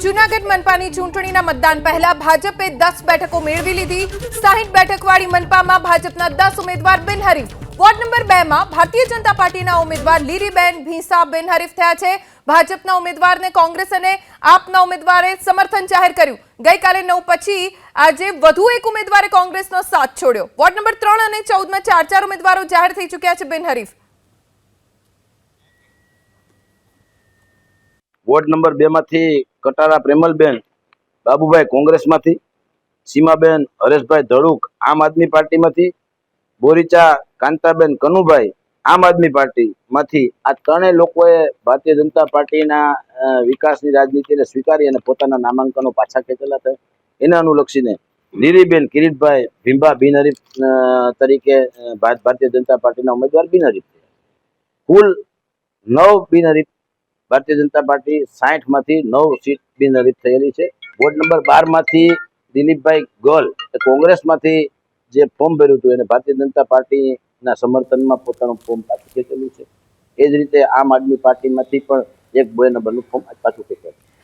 જૂનાગઢ મનપાની ચૂંટણીના મતદાન પહેલા ભાજપે 10 બેઠકો મેળવી લીધી। 60 બેઠકવાળી મનપામાં ભાજપના 10 ઉમેદવાર બિનહરીફ। વોર્ડ નંબર 2 માં ભારતીય જનતા પાર્ટીના ઉમેદવાર લીલીબેન ભીંસા બિનહરીફ થયા છે। ભાજપના ઉમેદવારને કોંગ્રેસ અને આપના ઉમેદવારે સમર્થન જાહેર કર્યું। ગઈકાલે 9 પછી આજે વધુ એક ઉમેદવારે કોંગ્રેસનો સાથ છોડ્યો। વોર્ડ નંબર 3 અને 14 માં 4 ઉમેદવારો જાહેર થઈ ચૂક્યા છે બિનહરીફ। वोर्ड नंबर 2 मांथी कटारा प्रेमलबेन बाबूभाई कांग्रेस मांथी, सीमाबेन हरेशभाई धड़ुक आम आदमी पार्टी मांथी, बोरीचा कांताबेन कनुभाई आम आदमी पार्टी मांथी आ त्रणेय लोकोए भारतीय जनता पार्टीना विकासनी राजनीतिने स्वीकारी अने पोताना नामांकनो पाछा खेचेला था। एना अनुलक्षीने लीलीबेन किरीटभाई भींबा बिनहरीफ तरीके भारतीय जनता पार्टीना उम्मीदवार बिनहरीफ थया। कुल 9 बिनहरीफ भारतीय जनता पार्टी 60 मांथी 9 सीट बिनहरीफ थयेली छे। वोर्ड नंबर 12 मांथी दिलीपभाई गोल कांग्रेस मांथी जे फॉर्म भर्युं हतुं एने भारतीय जनता पार्टी ना समर्थन में पोतानुं फॉर्म पाछुं खेचेलुं छे। ए ज रीते आम आदमी पार्टी मांथी पण एक 2 नंबरनुं फॉर्म पाछुं खेचेलुं।